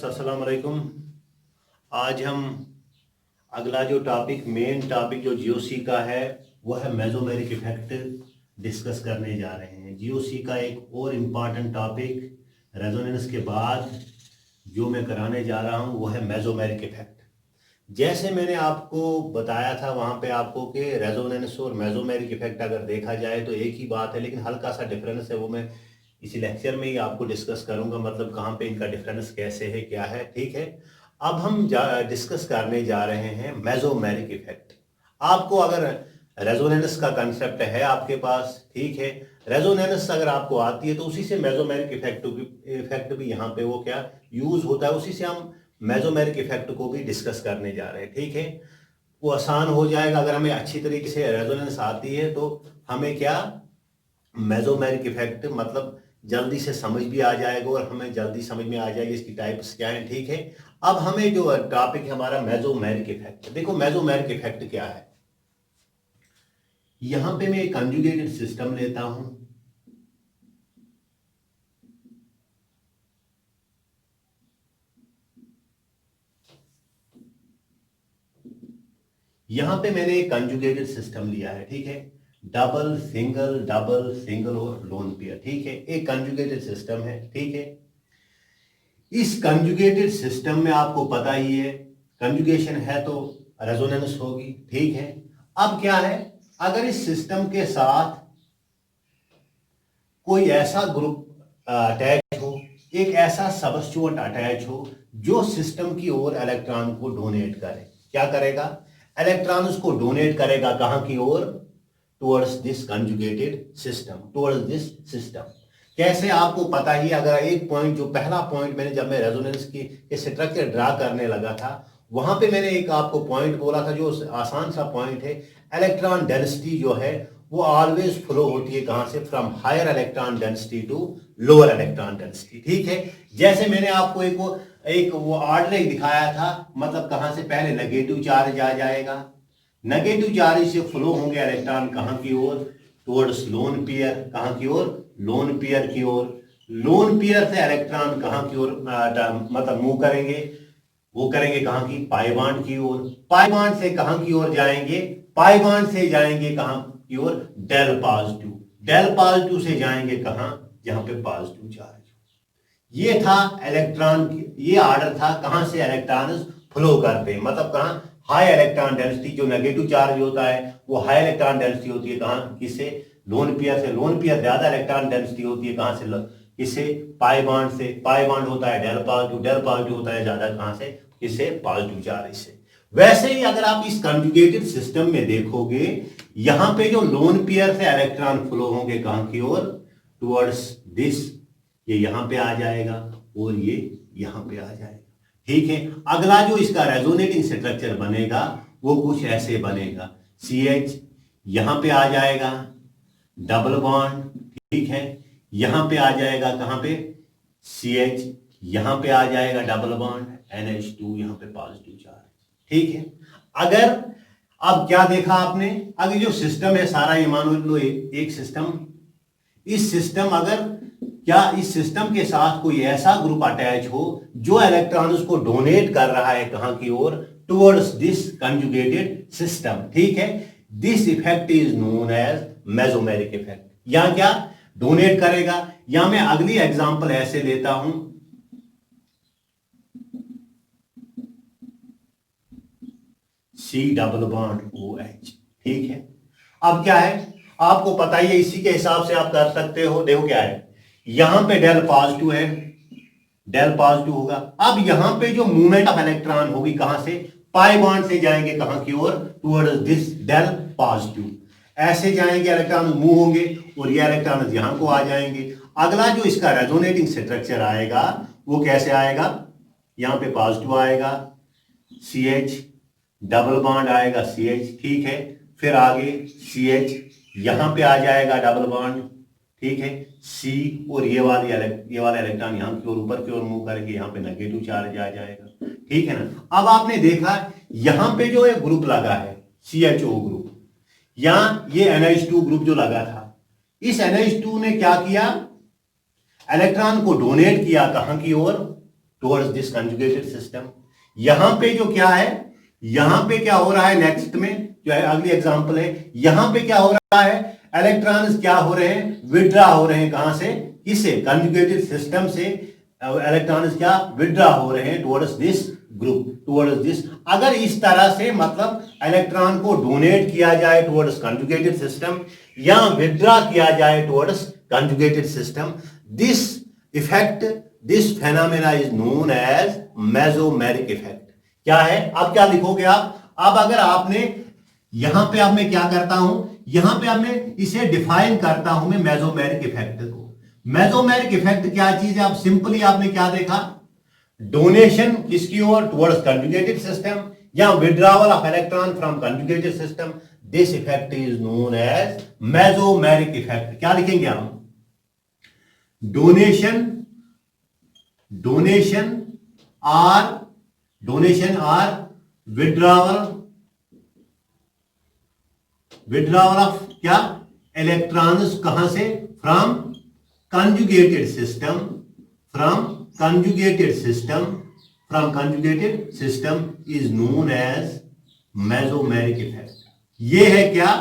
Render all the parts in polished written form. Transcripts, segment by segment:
अस्सलाम वालेकुम। आज हम अगला जो टॉपिक मेन टॉपिक जो जीओसी का है वो है मेसोमेरिक इफेक्ट डिस्कस करने जा रहे हैं। जीओसी का एक और इम्पॉर्टेंट टॉपिक रेजोनेंस के बाद जो मैं कराने जा रहा हूँ वो है मेसोमेरिक इफेक्ट। जैसे मैंने आपको बताया था वहाँ पे आपको कि रेजोनेंस और मेसोमेरिक इफेक्ट अगर देखा जाए तो एक ही बात है, लेकिन हल्का सा डिफरेंस है। वो मैं इसी लेक्चर में ही आपको डिस्कस करूंगा, मतलब कहाँ पे इनका डिफरेंस कैसे है क्या है। ठीक है, अब हम डिस्कस करने जा रहे हैं मेसोमेरिक इफेक्ट। आपको अगर रेजोनेंस का कंसेप्ट है आपके पास, ठीक है, रेजोनेंस अगर आपको आती है तो उसी से मेसोमेरिक इफेक्ट भी यहाँ पे वो क्या यूज होता है, उसी से हम मेसोमेरिक इफेक्ट को भी डिस्कस करने जा रहे हैं। ठीक है, वो आसान हो जाएगा अगर हमें अच्छी तरीके से रेजोनेंस आती है तो हमें क्या मेसोमेरिक इफेक्ट मतलब जल्दी से समझ भी आ जाएगा और हमें जल्दी समझ में आ जाएगी इसकी टाइप्स क्या है। ठीक है, अब हमें जो टॉपिक है हमारा मेसोमेरिक इफेक्ट, देखो मेसोमेरिक इफेक्ट क्या है। यहां पे मैं एक कंजुगेटेड सिस्टम लेता हूं, यहां पे मैंने एक कंजुगेटेड सिस्टम लिया है। ठीक है, डबल सिंगल और लोन पेयर। ठीक है, एक कंजुगेटेड सिस्टम है। ठीक है, इस कंजुगेटेड सिस्टम में आपको पता ही है कंजुगेशन है तो रेजोनेंस होगी। ठीक है, अब क्या है, अगर इस सिस्टम के साथ कोई ऐसा ग्रुप अटैच हो, एक ऐसा सबस्टिट्यूएंट अटैच हो जो सिस्टम की ओर इलेक्ट्रॉन को डोनेट करे, क्या करेगा, इलेक्ट्रॉन उसको डोनेट करेगा कहां की ओर, towards this conjugated system, towards this system. कैसे आपको पता ही, अगर एक पॉइंट जो पहला पॉइंट मैंने जब मैं रेजोनेंस की स्ट्रक्चर ड्रा करने लगा था वहां पे मैंने एक आपको पॉइंट बोला था जो आसान सा पॉइंट है, इलेक्ट्रॉन डेंसिटी जो है वो ऑलवेज फ्लो होती है कहां से, from higher electron density to lower electron density. ठीक है, जैसे मैंने आपको एक वो ऑर्डर दिखाया था, मतलब कहां से पहले नेगेटिव चार्ज आ जाएगा, नेगेटिव चार्ज से फ्लो होंगे इलेक्ट्रॉन कहां की ओर, टुवर्ड्स लोन पेयर, कहां की ओर, लोन पेयर की ओर। लोन पेयर से इलेक्ट्रॉन कहां की ओर मतलब मूव करेंगे, वो करेंगे कहां की, पाई बॉन्ड की ओर। पाई बॉन्ड से कहां की ओर जाएंगे, पाई बॉन्ड से जाएंगे कहां की ओर, डेल पॉजिटिव। डेल पॉजिटिव से जाएंगे कहां, जहां पे पॉजिटिव चार्ज। ये था इलेक्ट्रॉन, ये ऑर्डर था कहां से इलेक्ट्रॉन फ्लो करते हैं, मतलब कहां, हाई इलेक्ट्रॉन डेंसिटी, जो नेगेटिव चार्ज होता है वो हाई इलेक्ट्रॉन डेंसिटी होती है कहां, किससे, लोन पेयर से। लोन पेयर ज्यादा इलेक्ट्रॉन डेंसिटी होती है कहां से, किससे, पाई बॉन्ड से। पाई बॉन्ड होता है डेल पॉजिटिव, डेल पॉजिटिव होता है ज्यादा कहां से, किससे, पॉजिटिव चार्ज से। वैसे ही अगर आप इस कंजुगेटेड सिस्टम में देखोगे, यहां पे जो लोन पेयर से इलेक्ट्रॉन फ्लो होंगे कहां की ओर, टुवर्ड्स दिस, ये यहां पे आ जाएगा और ये यहां पे आ जाएगा। ठीक है, अगला जो इसका रेजोनेटिंग स्ट्रक्चर बनेगा वो कुछ ऐसे बनेगा, CH यहां पे आ जाएगा, डबल बॉन्ड। ठीक है, यहां पे आ जाएगा कहां पे, CH यहां पे आ जाएगा डबल बॉन्ड, NH2 यहां पे पॉजिटिव चार्ज। ठीक है, अगर अब क्या देखा आपने, अगर जो सिस्टम है सारा ये मान लो एक सिस्टम, इस सिस्टम अगर क्या इस सिस्टम के साथ कोई ऐसा ग्रुप अटैच हो जो इलेक्ट्रॉन्स को डोनेट कर रहा है कहां की ओर, टुवर्ड्स दिस कंजुगेटेड सिस्टम। ठीक है, this effect is known as mesomeric effect. यहां क्या डोनेट करेगा, या मैं अगली एग्जांपल ऐसे लेता हूं, C डबल बॉन्ड OH। ठीक है, अब क्या है आपको पता ही है, इसी के हिसाब से आप कर सकते हो। देखो क्या है, यहां पे डेल पॉजिटिव है, डेल पॉजिटिव होगा। अब यहां पे जो मूवमेंट ऑफ इलेक्ट्रॉन होगी कहां से, पाई बॉन्ड से जाएंगे कहां की ओर, टुवर्ड्स दिस डेल पॉजिटिव। ऐसे जाएंगे इलेक्ट्रॉन मूव होंगे और ये इलेक्ट्रॉन यहां को आ जाएंगे। अगला जो इसका रेजोनेटिंग स्ट्रक्चर आएगा वो कैसे आएगा, यहां पे पॉजिटिव आएगा, CH डबल बॉन्ड आएगा, CH। ठीक है, फिर आगे CH यहां पे आ जाएगा डबल बॉन्ड। ठीक है, C और ये वाला इलेक्ट्रॉन यहां की ओर ऊपर की ओर मूव करेंगे, यहां पे नेगेटिव चार्ज आ जाएगा। ठीक है ना, अब आपने देखा यहां पे जो एक ग्रुप लगा है CHO ग्रुप, यहां ये NH2 ग्रुप जो लगा था, इस NH2 ने क्या किया, इलेक्ट्रॉन को डोनेट किया कहां की ओर, टुवर्ड्स दिस कंजुगेटेड सिस्टम। यहां पे जो क्या है, यहां पे क्या हो रहा है, नेक्स्ट में जो है अगली एग्जांपल है, यहां पे क्या हो रहा है, इलेक्ट्रॉन्स क्या हो रहे हैं, विड्रॉ हो रहे हैं, कहां से, किससे, कंजुगेटेड सिस्टम से इलेक्ट्रॉन्स क्या विड्रॉ हो रहे हैं towards this group, towards this. अगर इस तरह से मतलब इलेक्ट्रॉन को डोनेट किया जाए टुवर्ड्स कंजुगेटेड सिस्टम या विड्रॉ किया जाए towards conjugated system, this effect, this phenomena is known as mesomeric effect. क्या है, अब क्या लिखोगे आप, अब अगर आपने यहां पे, अब मैं क्या करता हूं, यहां पे अब मैं इसे डिफाइन करता हूं मैं मेसोमेरिक इफेक्ट को। मेसोमेरिक इफेक्ट क्या चीज है, अब सिंपली आपने क्या देखा, डोनेशन किसकी ओर, टुवर्ड्स कंजुगेटेड सिस्टम या withdrawal of electron from conjugated system, this effect is known as mesomeric effect. क्या लिखेंगे हम, donation, donation or withdrawal, withdrawal of क्या, इलेक्ट्रॉन्स कहां से, from conjugated system, from conjugated system, from conjugated system is known as mesomeric effect. ये है क्या,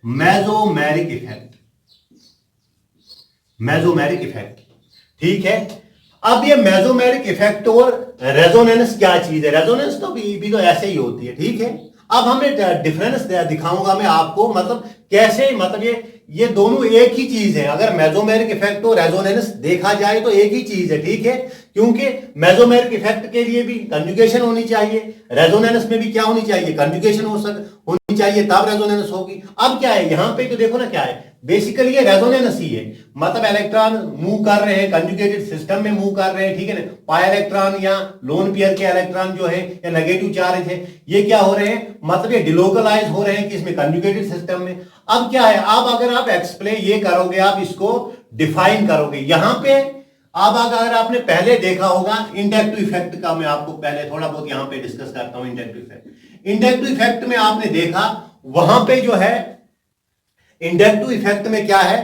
mesomeric effect, mesomeric effect. ठीक है, अब ये मेसोमेरिक इफेक्ट और रेजोनेंस क्या चीज है, रेजोनेंस तो भी तो ऐसे ही होती है। ठीक है, अब हमें डिफरेंस दिखाऊंगा मैं आपको, मतलब कैसे, मतलब ये दोनों एक ही चीज है। अगर मेसोमेरिक इफेक्ट और रेजोनेंस देखा जाए तो एक ही चीज है। ठीक है, क्योंकि मेसोमेरिक इफेक्ट के लिए भी कंजुगेशन होनी चाहिए, रेजोनेंस में भी क्या होनी चाहिए, कंजुगेशन होनी चाहिए, तब रेजोनेंस होगी। अब क्या है, यहां पे तो देखो ना क्या है, बेसिकली ये रेजोनेंस ही है, मतलब इलेक्ट्रॉन मूव कर रहे हैं, कंजुगेटेड सिस्टम में मूव कर रहे हैं। ठीक है ना, पाई इलेक्ट्रॉन या लोन पेयर के इलेक्ट्रॉन जो है या नेगेटिव चार्ज है, ये क्या हो रहे हैं, मतलब ये डिलोकलाइज हो रहे हैं किसमें, कंजुगेटेड सिस्टम में। अब क्या है, अब अगर आप एक्सप्लेन ये करोगे, आप इसको डिफाइन करोगे यहां पे। अब अगर आपने पहले देखा होगा इंडक्टिव इफेक्ट का, मैं आपको पहले थोड़ा बहुत यहां पे डिस्कस करता हूं इंडक्टिव इफेक्ट। इंडक्टिव इफेक्ट में आपने देखा, वहां पे जो है इंडक्टिव इफेक्ट में क्या है,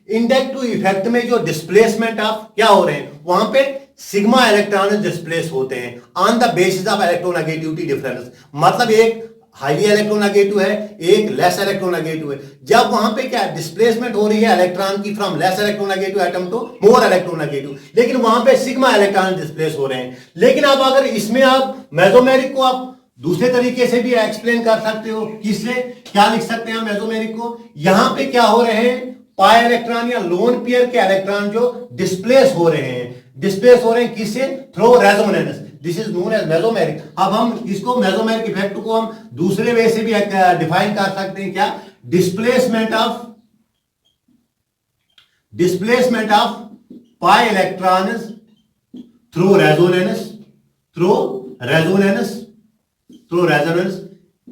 इंडक्टिव इफेक्ट में जो डिस्प्लेसमेंट ऑफ क्या हो रहे हैं, वहां पे सिग्मा इलेक्ट्रॉन डिस्प्लेस होते हैं on the basis of electronegativity difference. मतलब एक हाईली इलेक्ट्रोनेगेटिव है, एक लेस इलेक्ट्रोनेगेटिव है। जब वहां पे क्या डिस्प्लेसमेंट हो रही है इलेक्ट्रॉन की from less electronegative atom to more electronegative, लेकिन वहां पे सिग्मा इलेक्ट्रॉन डिस्प्लेस हो रहे हैं। लेकिन अब अगर इसमें आप मेसोमेरिक को आप दूसरे तरीके से भी एक्सप्लेन कर सकते हो, किससे, क्या लिख सकते हैं मेसोमेरिक को, यहां पे क्या हो रहे हैं, पाई इलेक्ट्रॉन या लोन पेयर के इलेक्ट्रॉन जो डिस्प्लेस हो रहे हैं, डिस्प्लेस हो रहे हैं किससे, through resonance, this is known as mesomeric. अब हम इसको मेसोमेरिक इफेक्ट को हम दूसरे वे से भी डिफाइन कर सकते हैं, क्या, displacement of pi electrons through resonance, through resonance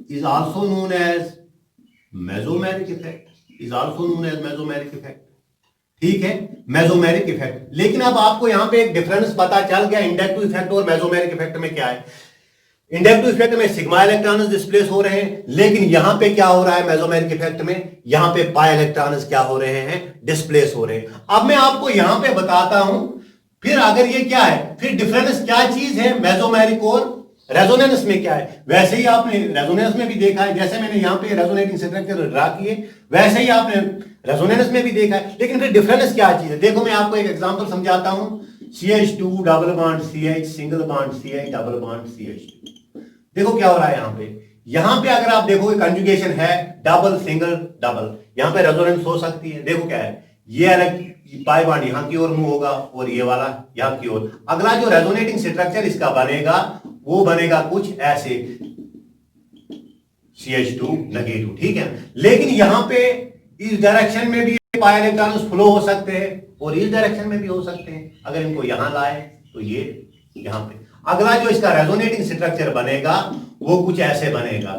is also known as mesomeric effect, is also known as mesomeric effect। ठीक है, मेसोमेरिक इफेक्ट। लेकिन अब आपको यहां पे एक डिफरेंस पता चल गया इंडक्टिव इफेक्ट और मेसोमेरिक इफेक्ट में क्या है। इंडक्टिव इफेक्ट में सिग्मा इलेक्ट्रॉन्स डिस्प्लेस हो रहे हैं, लेकिन यहां पे क्या हो रहा है, मेसोमेरिक इफेक्ट में यहां पे पाई इलेक्ट्रॉन्स क्या हो रहे हैं, डिस्प्लेस हो रहे हैं। अब मैं आपको यहां पे बताता हूं, फिर अगर ये क्या है, फिर डिफरेंस क्या चीज है मेसोमेरिक और रेजोनेंस में क्या है। वैसे ही आपने रेजोनेंस में भी देखा है, जैसे मैंने यहां पे रेजोनेटिंग स्ट्रक्चर ड्रा किए, वैसे ही आपने रेजोनेंस में भी देखा है। लेकिन फिर डिफरेंस क्या चीज है, देखो मैं आपको एक एग्जांपल समझाता हूं। CH2 double bond CH, single bond CH, double bond CH2। देखो क्या हो रहा है यहां पे अगर आप देखोगे कंजुगेशन है डबल सिंगल डबल, यहां पे रेजोनेंस हो सकती है। देखो क्या है, ये पाई बॉन्ड यहां की ओर मूव होगा और ये वाला यहां की ओर। अगला जो रेजोनेटिंग स्ट्रक्चर इसका बनेगा वो बनेगा कुछ ऐसे, CH2 नेगेटिव। ठीक है, लेकिन यहां पे इस डायरेक्शन में भी पाई इलेक्ट्रॉन्स फ्लो हो सकते हैं और इस डायरेक्शन में भी हो सकते हैं। अगर इनको यहां लाए तो ये यहां पे, अगला जो इसका रेजोनेटिंग स्ट्रक्चर बनेगा वो कुछ ऐसे बनेगा।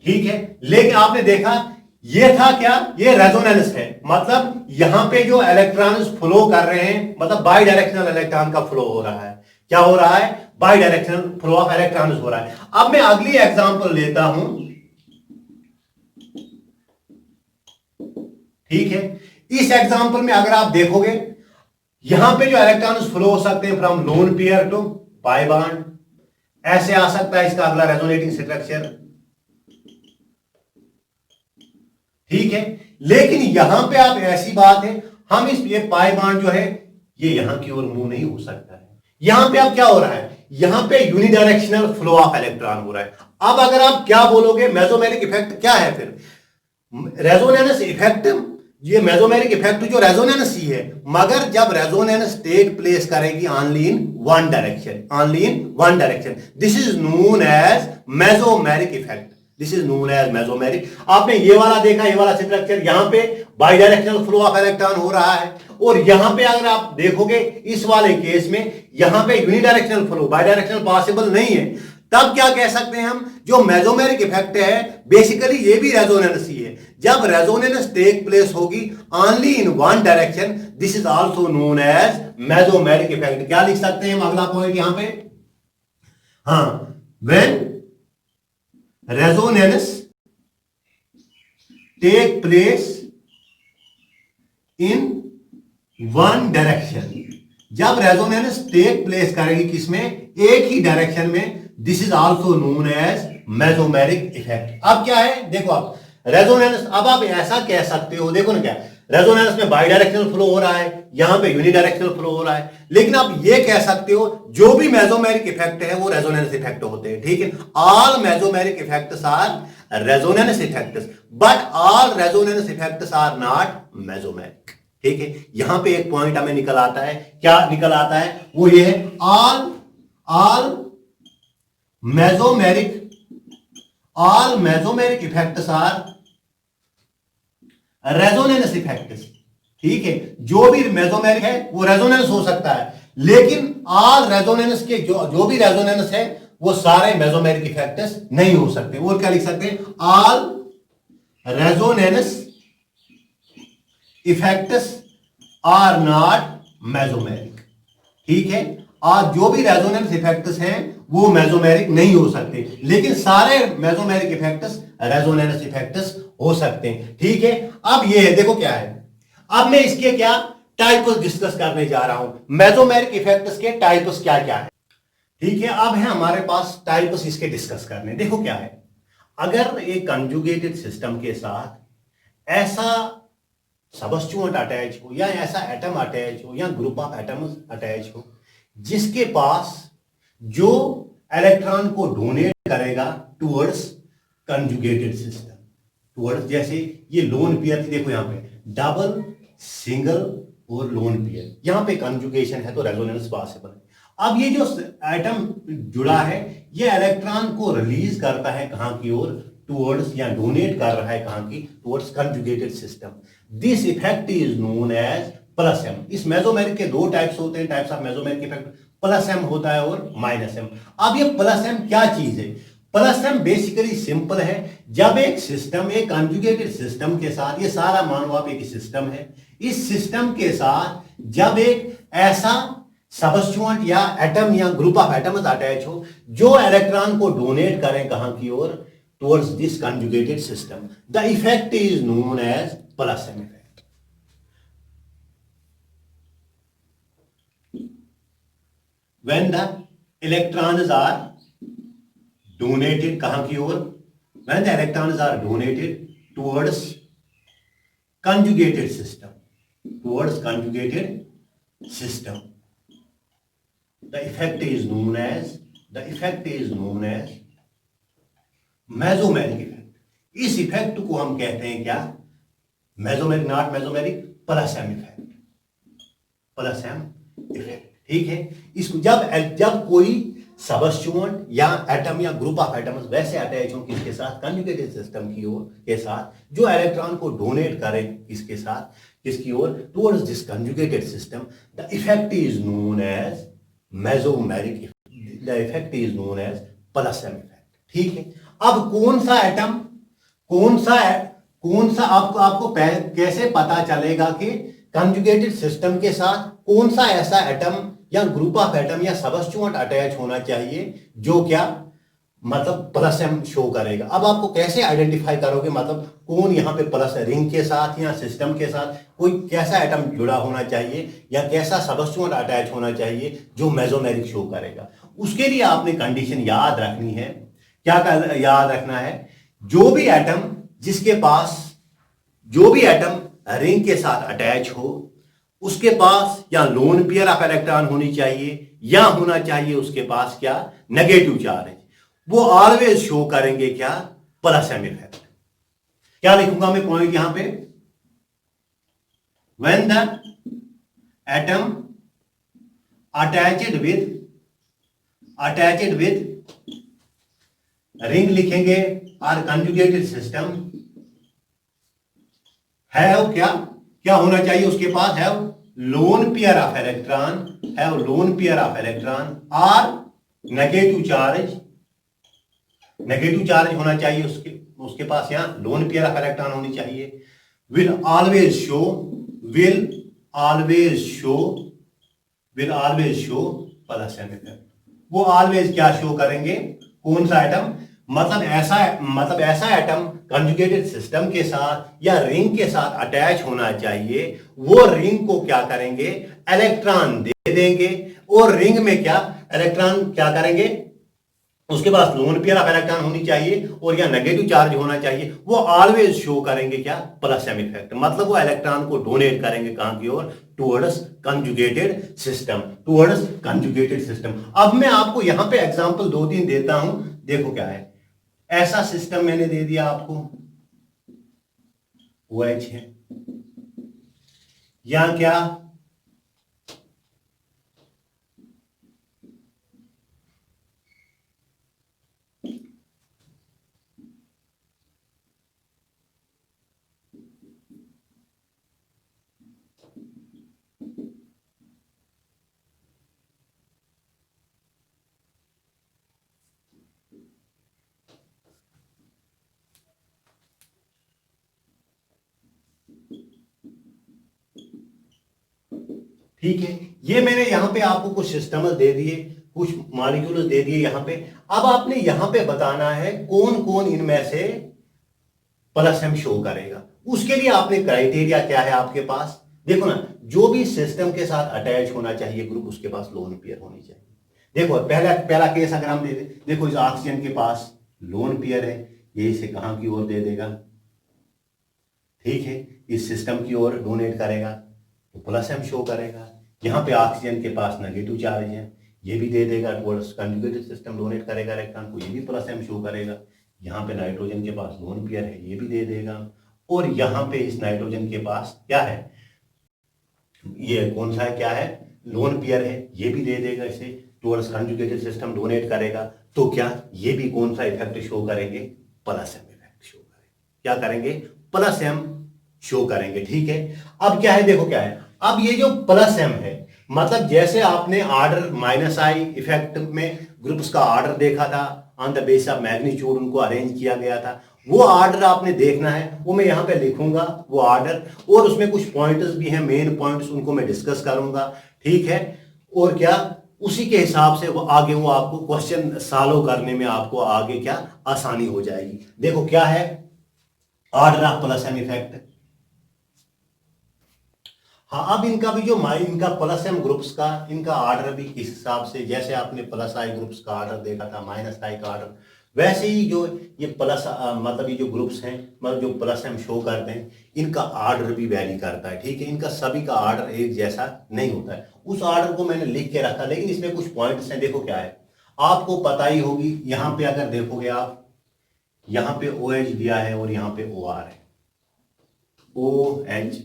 ठीक है, लेकिन आपने देखा ये था क्या, ये रेजोनेंस है, मतलब यहां पे जो इलेक्ट्रॉन्स फ्लो कर रहे हैं, मतलब बाई डायरेक्शनल इलेक्ट्रॉन का फ्लो हो रहा है। क्या हो रहा है, by directional flow of electrons हो रहा है। अब मैं अगली एग्जांपल लेता हूं। ठीक है, इस एग्जांपल में अगर आप देखोगे, यहां पे जो इलेक्ट्रॉन्स फ्लो हो सकते हैं from lone pair to pi bond, ऐसे आ सकता है इसका अगला रेजोनेटिंग स्ट्रक्चर, ठीक है। लेकिन यहां पे आप ऐसी बात है, हम इस ये पाई बॉन्ड जो है ये यहां की ओर मूव नहीं हो सकता है। यहां पे अब क्या हो रहा है, यहां पे यूनिडायरेक्शनल फ्लो ऑफ इलेक्ट्रॉन हो रहा है। अब अगर आप क्या बोलोगे मेसोमेरिक इफेक्ट क्या है, फिर रेजोनेंस इफेक्ट, ये मेसोमेरिक इफेक्ट जो रेजोनेंस ही है, मगर जब रेजोनेंस टेक प्लेस करेगी only in one direction, only in one direction, this is known as mesomeric effect, this is known as mesomeric. आपने ये वाला देखा, ये वाला स्ट्रक्चर, यहां पे bidirectional flow of electron हो रहा है, और यहां पे अगर आप देखोगे इस वाले केस में यहां पे unidirectional flow, by directional possible नहीं है। तब क्या कह सकते हैं हम, जो मेसोमेरिक इफेक्ट है बेसिकली ये भी रेजोनेंस ही है। जब रेजोनेंस टेक प्लेस होगी only in one direction, this is also known as mesomeric effect. क्या लिख सकते हैं हम अगला पॉइंट यहां पे, हाँ, when resonance take place in one direction, जब रेजोनेंस टेक प्लेस करेगी किसमें, एक ही डायरेक्शन में, this is also known as mesomeric effect. अब क्या है देखो, आप रेजोनेंस, अब आप ऐसा कह सकते हो, देखो ना क्या, रेजोनेंस में बाई डायरेक्शनल फ्लो हो रहा है, यहां पे यूनिडायरेक्शनल फ्लो हो रहा है, लेकिन आप ये कह सकते हो जो भी मेसोमेरिक इफेक्ट है वो रेजोनेंस इफेक्ट होते हैं, ठीक है। All mesomeric effects are resonance effects, but all resonance effects are not mesomeric, ठीक है। यहां पे एक पॉइंट हमें निकल आता है, क्या निकल आता है, वो ये है, all mesomeric effects are resonance effects, ठीक है। जो भी मेसोमेरिक है वो रेजोनेंस हो सकता है, लेकिन ऑल रेजोनेंस के जो भी रेजोनेंस है वो सारे मेसोमेरिक इफेक्ट्स नहीं हो सकते। और क्या लिख सकते हैं, all resonance effects are not mesomeric, ठीक है। और जो भी रेजोनेंस इफेक्ट्स हैं वो मेसोमेरिक नहीं हो सकते, लेकिन सारे मेसोमेरिक इफेक्ट्स रेजोनेंस इफेक्ट्स हो सकते हैं, ठीक है। अब ये है, देखो क्या है, अब मैं इसके क्या टाइप्स डिस्कस करने जा रहा हूं, मेसोमेरिक इफेक्ट्स के टाइप्स क्या क्या है, ठीक है। अब है हमारे पास टाइप्स इसके डिस्कस करने। देखो क्या है, अगर एक कंजुगेटेड सिस्टम के साथ ऐसा सबस्टिट्यूएंट अटैच हो, या ऐसा एटम अटैच हो, या ग्रुप ऑफ एटम्स अटैच हो, जिसके पास जो इलेक्ट्रॉन को डोनेट करेगा टुवर्ड्स कंजुगेटेड सिस्टम, टुवर्ड्स, जैसे ये लोन पेयर थी, देखो यहां पे डबल, सिंगल और लोन पेयर, यहां पे कंजुगेशन है तो रेजोनेंस पॉसिबल है। अब ये जो एटम जुड़ा है ये इलेक्ट्रॉन को रिलीज करता है कहां की ओर, टुवर्ड्स, या डोनेट कर रहा है कहां की, towards conjugated system. This effect is known as plus M. इस मेसोमेरिक के दो टाइप्स होते हैं, types of mesomeric effect, plus M होता है और माइनस एम। अब ये प्लस एम क्या चीज है, प्लस एम बेसिकली सिंपल है, जब एक सिस्टम, एक कंजुगेटेड सिस्टम के साथ, ये सारा मानो आप एक सिस्टम है, इस सिस्टम के साथ जब एक ऐसा सबस्टिट्यूएंट या एटम या ग्रुप ऑफ एटम्स अटैच हो जो इलेक्ट्रॉन को डोनेट करें कहां की ओर, towards this conjugated system, the effect is known as plus M effect. When the electrons are donated कहां की ओर, when the electrons are donated towards conjugated system, towards conjugated system, the effect is known as mesomeric effect। इस effect को हम कहते हैं क्या, mesomeric, not mesomeric, plus M effect, plus M effect, ठीक है। इसको जब कोई सबस्टिट्यूएंट या एटम या ग्रुप ऑफ एटम्स वैसे अटैच हो किसके साथ, कंजुगेटेड सिस्टम की ओर के साथ, जो इलेक्ट्रॉन को डोनेट करे किसके साथ, किसकी ओर, towards this conjugated system, the effect is known as mesomeric effect, the effect is known as plus M effect, ठीक है। अब कौन सा एटम, कौन सा आपको कैसे पता चलेगा कि कंजुगेटेड सिस्टम के साथ कौन सा ऐसा एटम या ग्रुप ऑफ एटम या सबस्टिट्यूएंट अटैच होना चाहिए जो क्या मतलब प्लस एम शो करेगा। अब आपको कैसे आइडेंटिफाई करोगे, मतलब कौन यहाँ पे प्लस रिंग के साथ या सिस्टम के साथ कोई कैसा एटम जुड़ा होना चाहिए या कैसा सबस्टिट्यूएंट अटैच होना चाहिए जो मेसोमेरिक शो करेगा। उसके लिए आपने कंडीशन याद रखनी है। क्या याद रखना है, जो भी एटम जिसके पास जो भी एटम रिंग के साथ अटैच हो उसके पास या लोन पेयर ऑफ इलेक्ट्रॉन होनी चाहिए या होना चाहिए उसके पास क्या, नेगेटिव चार्ज। वो ऑलवेज शो करेंगे क्या, प्लस एम इफेक्ट। क्या लिखूंगा मैं पॉइंट यहां पे, when the atom attached with ring लिखेंगे और कंजुगेटेड सिस्टम हैव क्या क्या होना चाहिए उसके पास, have lone pair of electron और नेगेटिव चार्ज होना चाहिए उसके पास, यहां लोन पेयर ऑफ इलेक्ट्रॉन होनी चाहिए। Will always show plus M effect. वो ऑलवेज क्या शो करेंगे, कौन सा एटम, मतलब ऐसा एटम कंजुगेटेड सिस्टम के साथ या रिंग के साथ अटैच होना चाहिए, वो रिंग को क्या करेंगे, इलेक्ट्रॉन दे देंगे और रिंग में क्या इलेक्ट्रॉन क्या करेंगे, उसके पास लोन पेयर ऑफ इलेक्ट्रॉन होनी चाहिए और या नेगेटिव चार्ज होना चाहिए। वो ऑलवेज शो करेंगे क्या, प्लस एम इफेक्ट। मतलब वो इलेक्ट्रॉन को डोनेट करेंगे कहां की ओर, टुवर्ड्स कंजुगेटेड सिस्टम। अब मैं आपको यहां पे एग्जांपल 2-3 देता हूं, देखो क्या है। ऐसा सिस्टम मैंने दे दिया आपको, OH है, या क्या ठीक है। ये मैंने यहां पे आपको कुछ सिस्टम्स दे दिए, कुछ मॉलिक्यूल्स दे दिए यहां पे। अब आपने यहां पे बताना है कौन कौन इनमें से प्लस एम शो करेगा। उसके लिए आपने क्राइटेरिया क्या है आपके पास, देखो ना, जो भी सिस्टम के साथ अटैच होना चाहिए ग्रुप, उसके पास लोन पेयर होनी चाहिए। देखो पहला केस अगर हम दे दें, देखो इस ऑक्सीजन के पास लोन पेयर है, ये इसे कहां की ओर दे देगा, ठीक है, इस सिस्टम की ओर डोनेट करेगा तो प्लस एम शो करेगा। यहां पे ऑक्सीजन के पास नेगेटिव चार्ज है, ये भी दे देगा टुवर्ड्स कंजुगेटेड सिस्टम, डोनेट करेगा इलेक्ट्रॉन को, ये भी प्लस एम शो करेगा। यहाँ पे नाइट्रोजन के पास लोन पेयर है, ये भी दे देगा। और यहाँ पे इस नाइट्रोजन के पास क्या है, ये कौन सा है, क्या है, लोन पेयर है, ये भी दे देगा इसे, टुवर्ड्स कंजुगेटेड सिस्टम डोनेट करेगा। तो क्या ये भी कौन सा इफेक्ट शो करेंगे, प्लस एम इफेक्ट शो करेंगे। क्या करेंगे, प्लस एम शो करेंगे। ठीक है। अब क्या है, देखो क्या है, अब ये जो प्लस एम है, मतलब जैसे आपने ऑर्डर माइनस आई इफेक्ट में ग्रुप्स का ऑर्डर देखा था, on the base of magnitude उनको अरेंज किया गया था, वो ऑर्डर आपने देखना है, वो मैं यहां पे लिखूंगा वो ऑर्डर, और उसमें कुछ पॉइंट्स भी हैं, मेन पॉइंट्स, उनको मैं डिस्कस करूंगा। ठीक है। और क्या, उसी के हिसाब से वो आगे वो आपको क्वेश्चन सॉल्व करने में आपको आगे क्या आसानी हो जाएगी। देखो क्या है order of plus M effect. हाँ, अब इनका भी जो इनका प्लस एम ग्रुप्स का इनका ऑर्डर भी किस हिसाब से, जैसे आपने प्लस आई ग्रुप्स का ऑर्डर देखा था, माइनस आई का ऑर्डर, वैसे ही जो ये प्लस मतलब ये जो ग्रुप्स हैं, मतलब जो प्लस एम शो करते हैं, इनका ऑर्डर भी वैरी करता है। ठीक है। इनका सभी का ऑर्डर एक जैसा नहीं होता है। उस ऑर्डर को मैंने लिख के रखा, लेकिन इसमें कुछ पॉइंट्स हैं। देखो क्या है, आपको पता ही होगी, यहां पे अगर देखोगे आप, यहां पे OH दिया है और यहां पे OR है, OH,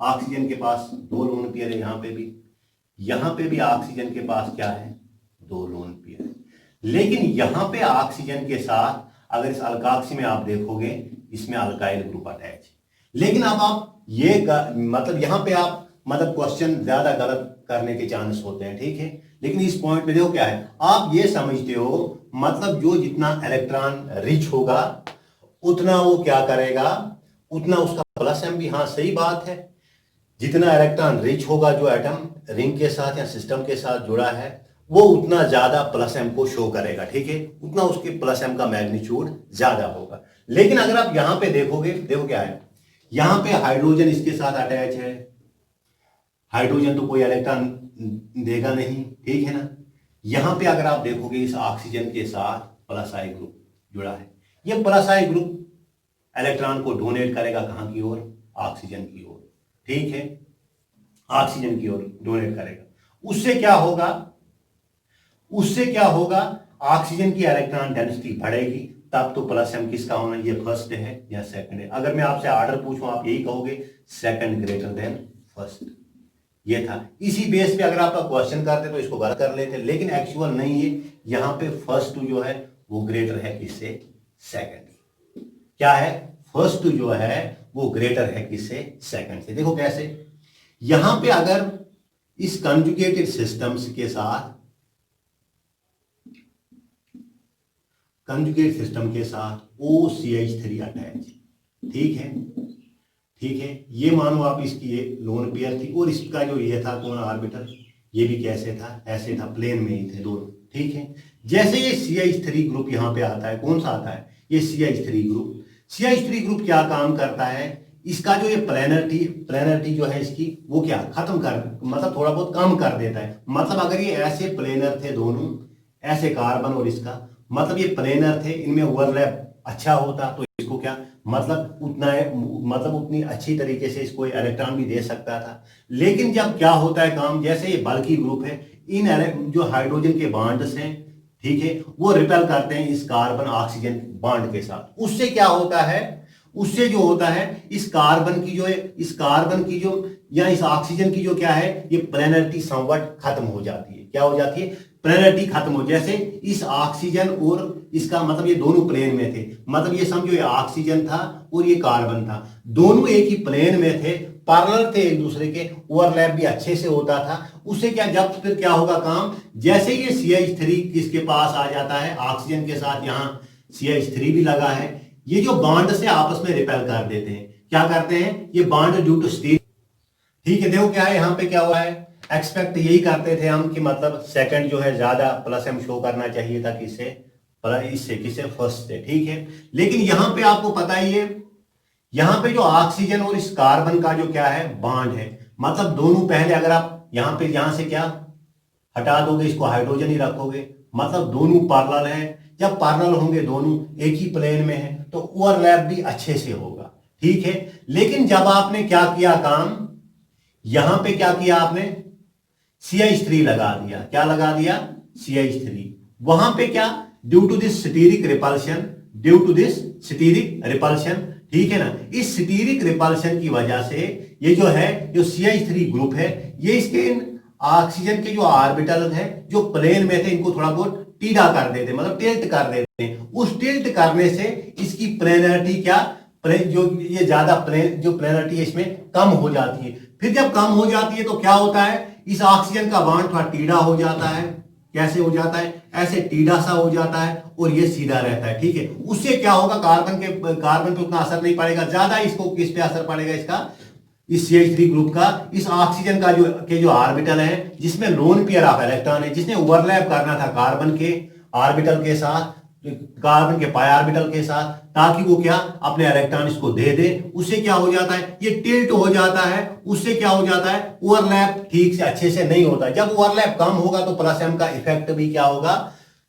ऑक्सीजन के पास 2 लोन पेयर है, यहां पे भी ऑक्सीजन के पास क्या है, 2 लोन पेयर है। लेकिन यहां पे ऑक्सीजन के साथ अगर इस अल्काक्सी में आप देखोगे, इसमें अल्काइल ग्रुप अटैच है। लेकिन अब आप ये मतलब यहां पे आप मतलब क्वेश्चन ज्यादा गलत करने के चांस होते हैं। ठीक है। लेकिन इस पॉइंट पे देखो क्या है, आप ये समझते हो, मतलब जो जितना इलेक्ट्रॉन रिच होगा उतना वो क्या करेगा, उतना उसका प्लस एम भी, हाँ सही बात है, जितना इलेक्ट्रॉन रिच होगा जो एटम रिंग के साथ या सिस्टम के साथ जुड़ा है, वो उतना ज्यादा प्लस एम को शो करेगा, ठीक है, उतना उसके प्लस एम का मैग्नीट्यूड ज्यादा होगा। लेकिन अगर आप यहां पे देखोगे, देखो क्या है, यहां पे हाइड्रोजन इसके साथ अटैच है, हाइड्रोजन तो कोई इलेक्ट्रॉन देगा नहीं, ठीक है ना। यहां पे अगर आप देखोगे इस ऑक्सीजन के साथ प्लस आई ग्रुप जुड़ा है, ये प्लस आई ग्रुप इलेक्ट्रॉन को डोनेट करेगा कहां की ओर, ऑक्सीजन की ओर, ठीक है, ऑक्सीजन की ओर डोनेट करेगा। उससे क्या होगा, उससे क्या होगा, ऑक्सीजन की इलेक्ट्रॉन डेंसिटी बढ़ेगी, तब तो प्लस एम किसका होना, ये फर्स्ट है या सेकंड है। अगर मैं आपसे ऑर्डर पूछूं आप यही कहोगे सेकंड ग्रेटर देन फर्स्ट, ये था। इसी बेस पे अगर आपका क्वेश्चन करते तो इसको गलत कर लेते, लेकिन एक्चुअल नहीं है, यहां पे फर्स्ट जो है वो ग्रेटर है किससे, सेकंड। क्या है, फर्स्ट जो है वो ग्रेटर है किससे, सेकंड से। देखो कैसे, यहां पे अगर इस कंजुगेटेड सिस्टम्स के साथ, कंजुगेट सिस्टम के साथ OCH3 अटैच, ठीक है, ठीक है, ये मानो आप इसकी ये लोन पेयर थी और इसका जो ये था कौन ऑर्बिटल, ये भी कैसे था, ऐसे था, प्लेन में ही थे दोनों, ठीक है। जैसे ये CH3 ग्रुप यहां पे आता है, कौन सा आता है, ये CH3 ग्रुप। CH3 ग्रुप क्या काम करता है, इसका जो ये प्लेनरिटी जो है इसकी, वो क्या खत्म कर, मतलब थोड़ा बहुत कम कर देता है। मतलब अगर ये ऐसे प्लेनर थे दोनों, ऐसे कार्बन और इसका, मतलब ये प्लेनर थे, इनमें ओवरलैप अच्छा होता तो इसको क्या, मतलब उतना, मतलब उतनी अच्छी तरीके से इसको इलेक्ट्रॉन भी दे सकता था। लेकिन जब क्या होता है काम, जैसे ये बल्की ग्रुप है, इन जो हाइड्रोजन के बॉन्ड्स हैं, ठीक है, वो रिपेल करते हैं इस कार्बन ऑक्सीजन बॉन्ड के साथ। उससे क्या होता है, उससे जो होता है इस कार्बन की जो, इस कार्बन की जो या इस ऑक्सीजन की जो क्या है, ये प्लेनरिटी समवट खत्म हो जाती है। क्या हो जाती है, प्लेनरिटी खत्म हो, जैसे इस ऑक्सीजन और इसका, मतलब ये दोनों प्लेन में थे, मतलब ये समझो ये ऑक्सीजन था और ये कार्बन था, दोनों एक ही प्लेन में थे, पैरेलल थे एक दूसरे के, ओवरलैप भी अच्छे से होता था। उससे क्या, जब फिर क्या होगा काम, जैसे ये CH3 किसके पास आ जाता है, ऑक्सीजन के साथ यहां CH3 भी लगा है, ये जो बॉन्ड से आपस में रिपेल कर देते हैं, क्या करते हैं, ये बॉन्ड ड्यू टू स्टील, ठीक है। देखो क्या है यहां पे क्या हुआ है, एक्सपेक्ट यही करते थे हम कि मतलब सेकंड जो है ज्यादा प्लस एम शो करना चाहिए था किससे, इससे किससे, फर्स्ट से, ठीक है। लेकिन यहां पे आपको पता ही है, यहां पे जो ऑक्सीजन और इस कार्बन का जो क्या है बॉन्ड है, मतलब दोनों पहले अगर आप यहां पे यहां से क्या हटा दोगे, इसको हाइड्रोजन ही रखोगे, मतलब दोनों पैरेलल है। जब पैरेलल होंगे दोनों एक ही प्लेन में है तो ओवरलैप भी अच्छे से होगा, ठीक है। लेकिन जब आपने क्या किया काम, यहां पे क्या किया आपने, CH3 लगा दिया, क्या लगा दिया, CH3, वहां पे क्या, due to this steric repulsion, due to this steric repulsion, ठीक है ना, इस स्टीरिक रिपल्शन की वजह से ये जो है, जो CH3 ग्रुप है, ये इसके ऑक्सीजन के जो ऑर्बिटल है जो प्लेन में थे, इनको थोड़ा बहुत टीढ़ा कर देते, मतलब टिल्ट कर देते हैं। उस टिल्ट करने से इसकी प्लेनरिटी क्या, जो ये ज्यादा जो प्लेनरिटी है इसमें कम हो जाती है। फिर जब कम हो जाती है तो क्या होता है, इस ऑक्सीजन का बॉन्ड थोड़ा टीढ़ा हो जाता है, कैसे हो जाता है, ऐसे टीढ़ा सा हो जाता है और ये सीधा रहता है, ठीक है। उससे क्या होगा, कार्बन पे उतना असर नहीं पड़ेगा, ज्यादा इसको किस पे असर पड़ेगा, इसका, इस CH3 ग्रुप का, इस ऑक्सीजन का जो ऑर्बिटल है जिसमें लोन पेयर ऑफ इलेक्ट्रॉन है, जिसने ओवरलैप करना था कार्बन के ऑर्बिटल के साथ, कार्बन के पाई ऑर्बिटल के साथ, ताकि वो क्या अपने इलेक्ट्रॉन इसको दे दे। उससे क्या हो जाता है, ये टिल्ट हो जाता है, उससे क्या हो जाता है, ओवरलैप ठीक से अच्छे से नहीं होता। जब ओवरलैप कम होगा तो प्लस एम का इफेक्ट भी क्या होगा,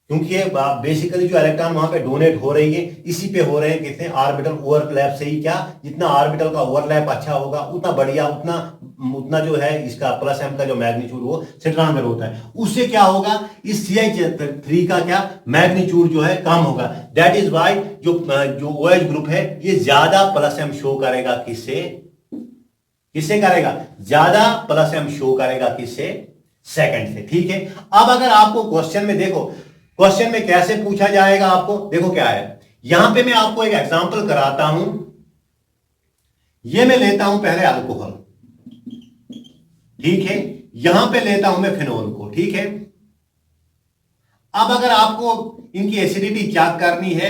क्योंकि ये बेसिकली जो इलेक्ट्रॉन वहां पे डोनेट हो रही है, इसी पे हो रहे हैं, कितने ऑर्बिटल ओवरलैप से ही, क्या जितना ऑर्बिटल का ओवरलैप अच्छा होगा उतना बढ़िया, उतना जो है इसका प्लस एम का जो मैग्नीट्यूड वो स्ट्रॉन्गर होता है। उससे क्या होगा, इस CH3 का क्या मैग्नीट्यूड जो है कम होगा। दैट इज वाई जो OH ग्रुप है ये ज्यादा प्लस एम शो करेगा, किससे, किससे करेगा, ज्यादा प्लस एम शो करेगा, किससे, सेकंड से, ठीक है। अब अगर आपको क्वेश्चन में देखो, क्वेश्चन में कैसे पूछा जाएगा आपको, देखो क्या है, यहां पे मैं आपको एक एग्जांपल कराता हूं। ये मैं लेता हूं पहले अल्कोहल, ठीक है, यहां पे लेता हूं मैं फिनोल को, ठीक है। अब अगर आपको इनकी एसिडिटी चेक करनी है,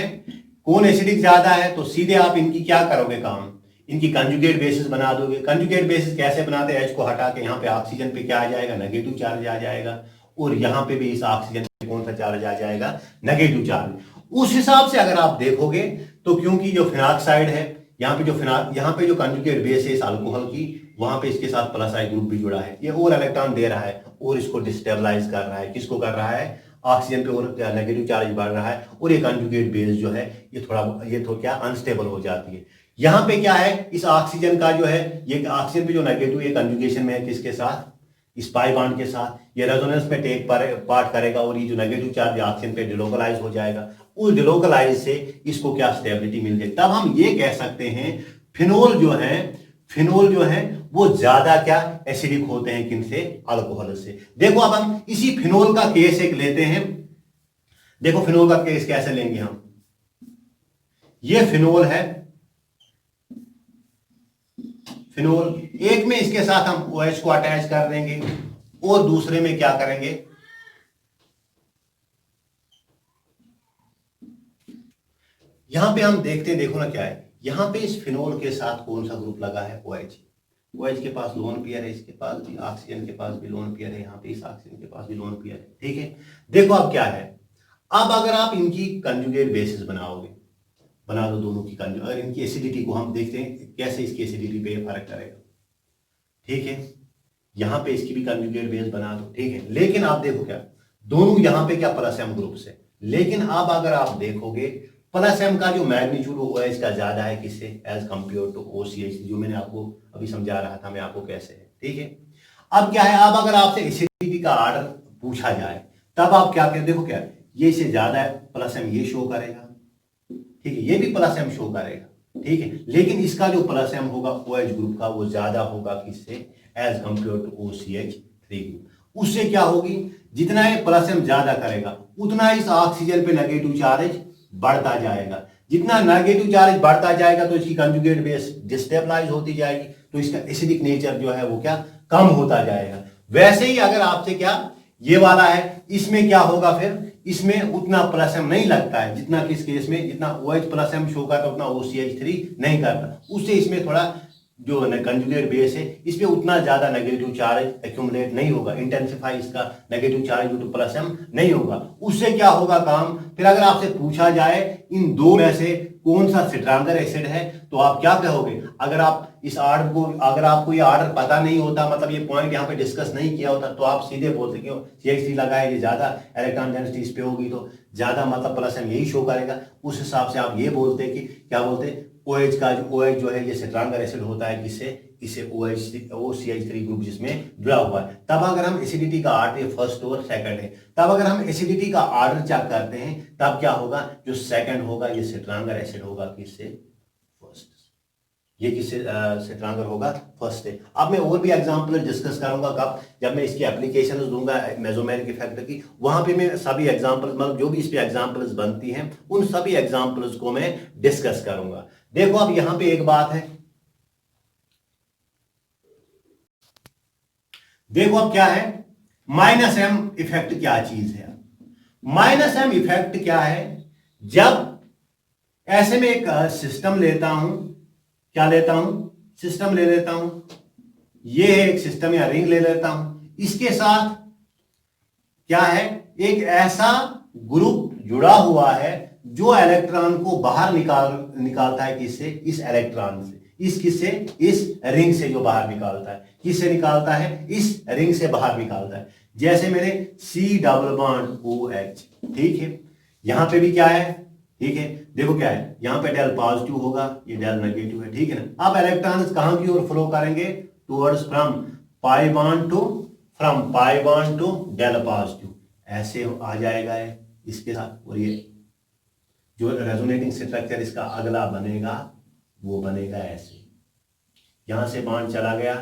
कौन एसिडिक ज्यादा है, तो सीधे आप इनकी क्या करोगे काम, इनकी कंजुगेट बेसिस बना दोगे। कंजुगेट बेसिस कैसे बनाते हैं, H को हटा के यहां पे ऑक्सीजन पे क्या आ जाएगा, नेगेटिव चार्ज आ जाएगा, और यहां पे भी इस ऑक्सीजन पे कौन सा चार्ज आ जाएगा, नेगेटिव चार्ज। उस हिसाब से अगर आप देखोगे तो क्योंकि जो फिनॉक्साइड है, यहाँ पे जो यहाँ पे जो कंजुगेट बेस है इस अल्कोहल की, वहां पे इसके साथ प्लस आई ग्रुप भी जुड़ा है, ये और इलेक्ट्रॉन दे रहा है और इसको डिस्टेबलाइज कर रहा है। किसको कर रहा है, ऑक्सीजन पे और नेगेटिव चार्ज बढ़ रहा है, और ये कंजुगेट बेस जो है ये थोड़ा क्या अनस्टेबल हो जाती है। यहां पे क्या है, इस ऑक्सीजन का जो है, ये ऑक्सीजन पे जो नेगेटिव ये कंजुगेशन में है किसके साथ, इस पाई बॉन्ड के साथ, ये रेजोनेंस में टेक पार्ट करेगा और ये जो नेगेटिव चार्ज ऑक्सीजन पे डिलोकलाइज हो जाएगा। उस डिलोकलाइज से इसको क्या स्टेबिलिटी मिल जाएगी। तब हम ये कह सकते हैं फिनोल जो है वो ज्यादा क्या एसिडिक होते हैं, किनसे, अल्कोहल से। देखो अब हम इसी फिनोल का केस एक लेते हैं। देखो फिनोल का केस कैसे लेंगे हम, ये फिनोल है, फिनोल एक में इसके साथ हम OH को अटैच कर देंगे और दूसरे में क्या करेंगे, यहां पे हम देखते हैं, देखो ना क्या है, यहां पे इस फिनोल के साथ कौन सा ग्रुप लगा है, OH के पास लोन पेयर है, इसके पास भी ऑक्सीजन के पास भी लोन पेयर है, यहाँ पे इस ऑक्सीजन के पास भी लोन पेयर है, ठीक है। देखो अब क्या है, अब अगर आप इनकी कंजुगेट बेसिस बनाओगे, बना दो दोनों की कंजुगेट, अगर इनकी एसिडिटी को हम देखते हैं कैसे इसकी एसिडिटी पे फर्क करेगा, ठीक है। यहां पे इसकी भी कंजुगेट बेस बना दो, ठीक है। लेकिन आप देखो क्या, दोनों यहां पे क्या प्लस एम ग्रुप से, लेकिन अब अगर आप देखोगे प्लस एम का जो मैग्नीट्यूड हुआ है इसका ज्यादा है किससे, एज कंपेयर टू OCH, जो मैंने आपको अभी समझा रहा था मैं आपको कैसे है, ठीक है। अब क्या है, अब अगर आपसे एसिडिटी का ऑर्डर पूछा जाए तब आप क्या करें, देखो क्या ये इससे ज्यादा है, प्लस एम ये शो करेगा, ठीक है, ये भी प्लस एम शो करेगा, ठीक है। लेकिन इसका जो प्लस एम होगा OH ग्रुप का वो ज्यादा होगा किससे, as compare to OCH3 group. उससे क्या होगी, जितना ये प्लस एम ज्यादा करेगा उतना इस ऑक्सीजन पे नेगेटिव चार्ज बढ़ता जाएगा। जितना नेगेटिव चार्ज बढ़ता जाएगा तो इसकी कंजुगेट बेस डिस्टेबलाइज होती जाएगी, तो इसका एसिडिक नेचर जो है वो क्या कम होता जाएगा। वैसे ही अगर आपसे क्या ये वाला है, इसमें क्या होगा, फिर इसमें उतना प्लस एम नहीं लगता है जितना किस केस में, जितना OH प्लस एम शो करता उतना OCH3 नहीं करता, उससे इसमें थोड़ा जो कंजुगेट बेस है इस पे उतना ज्यादा नेगेटिव चार्ज एक्यूमुलेट नहीं होगा, इंटेंसिफाई इसका negative charge due to plus M नहीं होगा। उससे क्या होगा काम, फिर अगर आपसे पूछा जाए इन दो में से कौन सा स्ट्रॉन्गर एसिड है तो आप क्या कहोगे। अगर आप इस आर्डर को, अगर आपको ये आर्डर पता नहीं होता, मतलब ये पॉइंट यहाँ पे डिस्कस नहीं किया होता, तो आप सीधे बोलते क्यों CH3 लगाए, ये ज्यादा इलेक्ट्रॉन डेंसिटी इस पे होगी तो ज्यादा मतलब प्लस एम यही शो करेगा। उस हिसाब से आप ये बोलते कि क्या बोलते, OH का जो OH जो है ये स्ट्रॉन्गर एसिड होता है किससे, इससे OCH3 ग्रुप जिसमें जुड़ा हुआ है। तब अगर हम एसिडिटी का ऑर्डर फर्स्ट और सेकंड है, तब अगर हम एसिडिटी का ऑर्डर चेक करते हैं तब क्या होगा, जो सेकंड होगा ये स्ट्रॉन्गर एसिड होगा किससे, फर्स्ट, ये किससे स्ट्रॉन्गर होगा, फर्स्ट है। अब मैं और भी एग्जांपल डिस्कस करूंगा कब, जब मैं इसकी एप्लीकेशन दूंगा मेसोमेरिक इफेक्ट की, वहां पे मैं सभी एग्जांपल्स, मतलब जो भी इस पे एग्जांपल्स बनती हैं उन सभी एग्जांपल्स को मैं डिस्कस करूंगा। देखो अब यहां पे एक बात है, देखो अब क्या है, माइनस एम इफेक्ट क्या चीज है। माइनस एम इफेक्ट क्या है, जब ऐसे में एक सिस्टम लेता हूं, क्या लेता हूं, सिस्टम ले लेता हूं, ये है एक सिस्टम या रिंग ले लेता हूं, इसके साथ क्या है, एक ऐसा ग्रुप जुड़ा हुआ है जो इलेक्ट्रॉन को बाहर निकालता है किससे, इस इलेक्ट्रॉन से, इस किससे, इस रिंग से जो बाहर निकालता है, किससे निकालता है, इस रिंग से बाहर निकालता है। जैसे मेरे C डबल बॉन्ड OH, ठीक है, यहां पे भी क्या है, ठीक है, देखो क्या है, यहां पे डेल पॉजिटिव होगा, ये डेल नेगेटिव है, ठीक है ना। अब इलेक्ट्रॉन्स कहां की ओर फ्लो करेंगे, towards from pi bond to del positive, ऐसे आ जाएगा है इसके साथ। और ये जो रेजोनेटिंग स्ट्रक्चर इसका अगला बनेगा वो बनेगा ऐसे, यहां से बॉन्ड चला गया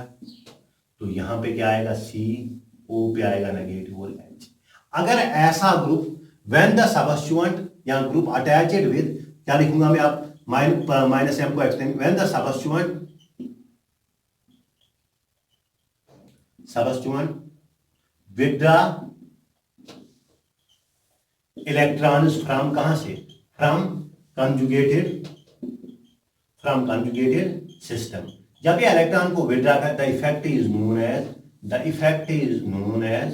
तो यहां पे क्या आएगा, CO पे आएगा नेगेटिव और H। अगर ऐसा ग्रुप व्हेन द सबस्टिट्यूएंट या ग्रुप अटैच्ड विद, क्या लिखूंगा मैं, आप माइनस एम को extend, when the substituent withdraw electrons from, कहां से, फ्रॉम कंजुगेटेड सिस्टम। जब ये इलेक्ट्रॉन को विथड्रॉ करता है, the effect is known as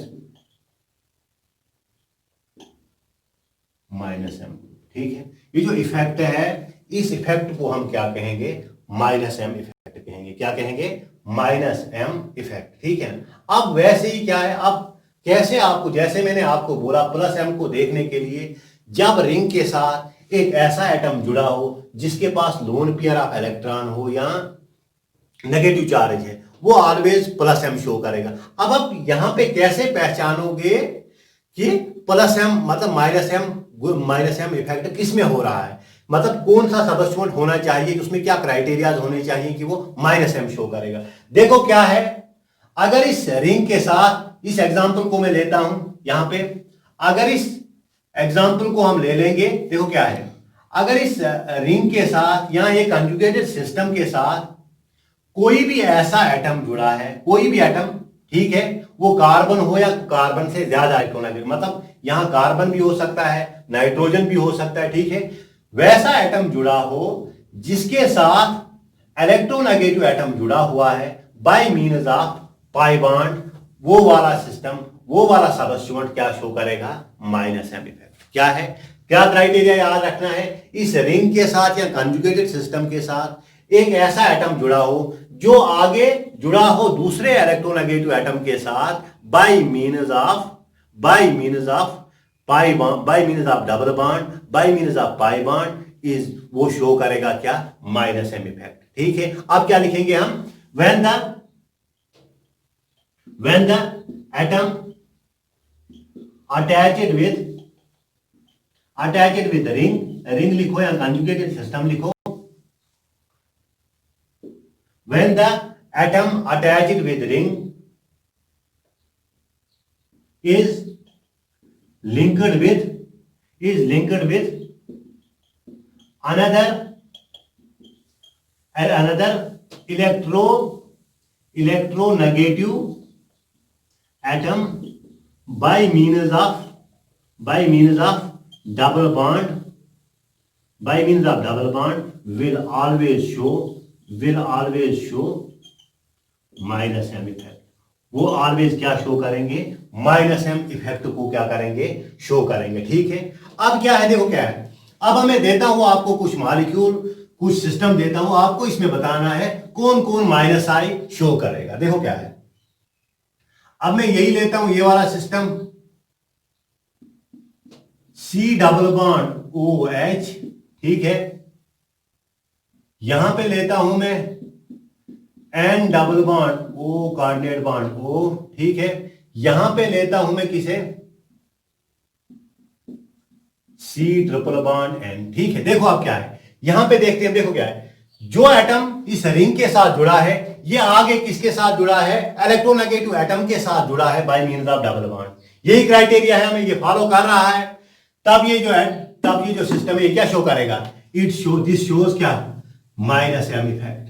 minus M. ठीक है, ये जो इफेक्ट है इस इफेक्ट को हम क्या कहेंगे, माइनस एम इफेक्ट कहेंगे। क्या कहेंगे, माइनस एम इफेक्ट। ठीक है, अब वैसे ही क्या है, अब कैसे आपको, जैसे मैंने आपको बोला प्लस एम को देखने के लिए, जब रिंग के साथ एक ऐसा एटम जुड़ा हो जिसके पास लोन पेयर ऑफ इलेक्ट्रॉन हो या नेगेटिव चार्ज है, वो ऑलवेज प्लस एम शो करेगा। अब आप यहां पे कैसे पहचानोगे कि प्लस एम मतलब माइनस एम इफेक्ट किस में हो रहा है, मतलब कौन सा सबस्टिट्यूएंट होना चाहिए, उसमें क्या क्राइटेरियाज होने चाहिए कि वो माइनस एम शो करेगा। देखो क्या है, अगर इस रिंग के साथ, इस एग्जांपल को मैं लेता हूं यहां पे, अगर इस एग्जांपल को हम ले लेंगे, देखो क्या है, अगर इस रिंग के साथ या एक कंजुगेटेड सिस्टम के साथ कोई भी ऐसा एटम जुड़ा है, कोई भी एटम, ठीक है, वो कार्बन हो या कार्बन से ज्यादा इलेक्ट्रोनेगेटिव, मतलब यहां कार्बन भी हो सकता है, नाइट्रोजन भी हो सकता है, ठीक है, वैसा एटम जुड़ा हो जिसके साथ इलेक्ट्रोनेगेटिव एटम जुड़ा हुआ है bye means of pi bond, वो वाला सिस्टम, वो वाला सबस्टिट्यूएंट क्या शो करेगा, माइनस एम इफेक्ट। क्या है, क्या क्राइटेरिया याद रखना है, इस रिंग के साथ या कंजुगेटेड सिस्टम के साथ एक ऐसा एटम जुड़ा हो जो आगे जुड़ा हो दूसरे इलेक्ट्रोनेगेटिव एटम के साथ bye means of pi bond, bye means of double bond, bye means of pi bond is, वो शो करेगा क्या, माइनस एम इफेक्ट। ठीक है, अब क्या लिखेंगे हम, when the atom attached with ring लिखो या conjugated system लिखो, when the atom attached with ring is linked with another electronegative atom by means of double bond will always show minus M effect. वो always क्या show करेंगे, minus M effect को क्या करेंगे, show करेंगे। ठीक है, अब क्या है, देखो क्या है, अब मैं देता हूं आपको कुछ मॉलिक्यूल, कुछ सिस्टम देता हूं आपको, इसमें बताना है कौन कौन माइनस आई शो करेगा। देखो क्या है, अब मैं यही लेता हूं, ये वाला system, C double bond O H, ठीक है, यहां पे लेता हूं मैं N double bond O coordinate bond O, ठीक है, यहां पे लेता हूं मैं किसे, सी ट्रिपल बॉन्ड एन। ठीक है, देखो आप क्या है, यहां पे देखते हैं, देखो क्या है, जो एटम इस रिंग के साथ जुड़ा है ये आगे किसके साथ जुड़ा है, इलेक्ट्रोनेगेटिव एटम के साथ जुड़ा है by means of double bond. यही क्राइटेरिया है, हमें ये फॉलो कर रहा है, तब ये जो सिस्टम है क्या शो करेगा, दिस शोज क्या, माइनस एम इफेक्ट।